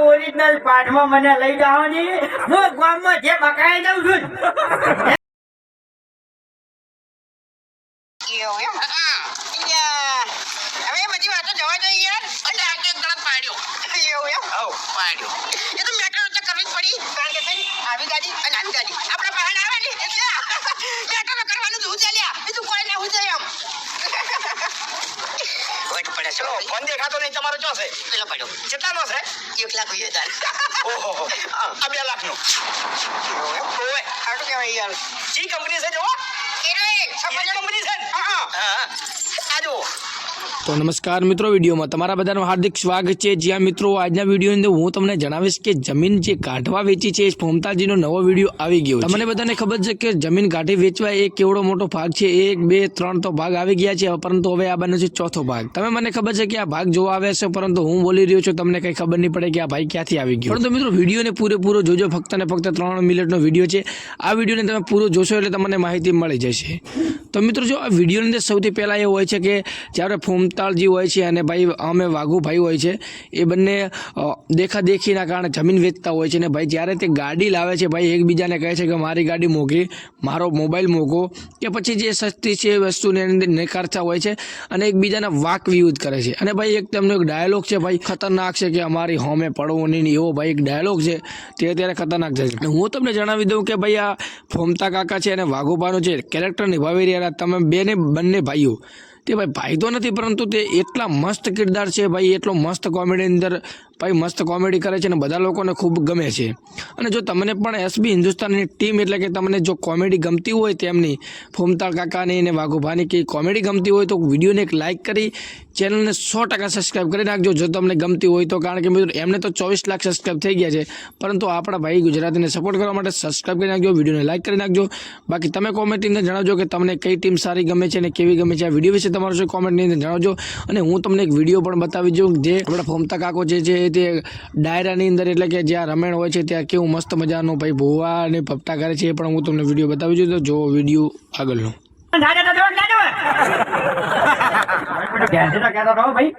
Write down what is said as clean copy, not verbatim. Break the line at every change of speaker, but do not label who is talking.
Original પાઠમાં મને લઈ જાઓ ની હું ગામમાં જે બકાઈ દઉં છું.
હવે બધી વાતો જવા જોઈએ યાર. અને આજે ગળત પાડ્યો એવું એમ પાડ્યો એ તો મેટર તો કરવી જ પડી કારણ કે આવી ગાડી અને આવી ગાડી આપણા બહાર આવે ને એટલે મેટર કરવાનું જ હું ચાલ્યા બીજું કોઈ ના હું જાય એમ વટ પડે છો ફોન દેખાતો નહીં તમારો ચો છે પેલો પડ્યો કેટલાનો છે 1 લાખ 20,000 ઓહો આ 2 લાખનો ઓય આટલું કહેવાય યાર જી કંપની છે જો એનો કંપની છે હા આજો
તો નમસ્કાર મિત્રો, વિડીયોમાં તમારા બધાનું હાર્દિક સ્વાગત છે. જ્યાં મિત્રો આજના વિડીયોની અંદર હું તમને જણાવીશ કે જમીન જે કાઢવા વેચી છે ફોમતાજીનો નવો વિડીયો આવી ગયો. તમને બધાને ખબર છે કે જમીન કાઢી વેચવા એ કેવડો મોટો ભાગ છે. 1 2 3 તો ભાગ આવી ગયા છે, પરંતુ હવે આ બને છે ચોથો ભાગ. તમે મને ખબર છે કે આ ભાગ જોવા આવે છે, પરંતુ હું બોલી રહ્યો છું તમને કઈ ખબર નહીં પડે કે આ ભાઈ ક્યાંથી આવી ગયો. પરંતુ મિત્રો વિડીયોને પૂરેપૂરો જોજો. ફક્ત ને ફક્ત 3 મિનિટનો વિડીયો છે. આ વિડીયોને તમે પૂરો જોશો એટલે તમને માહિતી મળી જશે. તો મિત્રો જો આ વિડીયોની અંદર સૌથી પહેલાં એ હોય છે કે જ્યારે ફોમતાળજી હોય છે અને ભાઈ અમે વાઘુભાઈ હોય છે એ બંને દેખાદેખીના કારણે જમીન વેચતા હોય છે. અને ભાઈ જ્યારે તે ગાડી લાવે છે ભાઈ એકબીજાને કહે છે કે મારી ગાડી મોંઘી, મારો મોબાઈલ મોંઘો, કે પછી જે સસ્તી છે એ વસ્તુને નકારતા હોય છે અને એકબીજાના વાક વિયુદ્ધ કરે છે. અને ભાઈ એક તેમનો એક ડાયલોગ છે ભાઈ ખતરનાક છે કે અમારી હોમે પડવું નહીં, એવો ભાઈ એક ડાયલોગ છે તે અત્યારે ખતરનાક છે. હું તમને જણાવી દઉં કે ભાઈ આ ફોમતા કાકા છે અને વાઘુભાઈનું જે કેરેક્ટર નિભાવી રહ્યા તમે બંને ભાઈઓ, તે ભાઈ તો નથી પરંતુ તે એટલા મસ્ત કિરદાર છે ભાઈ, એટલો મસ્ત કોમેડી અંદર ભાઈ મસ્ત કોમેડી કરે છે અને બધા લોકોને ખૂબ ગમે છે. અને જો તમને પણ એસબી હિન્દુસ્તાનની ટીમ એટલે કે તમને જો કોમેડી ગમતી હોય તેમની ફોમતાળ કાકાની અને વાઘુભાની કે કોમેડી ગમતી હોય તો વિડીયોને એક લાઇક કરી ચેનલને 100% સબસ્ક્રાઈબ કરી નાખજો જો તમને ગમતી હોય તો. કારણ કે મિત્રો એમને તો 24 લાખ સબસ્ક્રાઈબ થઈ ગયા છે, પરંતુ આપણા ભાઈ ગુજરાતીને સપોર્ટ કરવા માટે સબસ્ક્રાઈબ કરી નાખજો, વિડીયોને લાઇક કરી નાખજો. બાકી તમે કોમેન્ટની અંદર જણાવજો કે તમને કઈ ટીમ સારી ગમે છે અને કેવી ગમે છે. આ વિડીયો વિશે તમારું શું કોમેન્ટની અંદર જણાવજો. અને હું તમને એક વિડીયો પણ બતાવી દઉં જે આપણા ફોમતા કાકો છે તે ડાયરાની અંદર એટલે કે જ્યાં રમેણ હોય છે ત્યાં કેવું મસ્ત મજાનું ભાઈ ભૂવા અને ભપટા કરે છે એ પણ હું તમને વિડીયો બતાવી દઉં. તો જો વિડીયો આગળનો
ભાઈ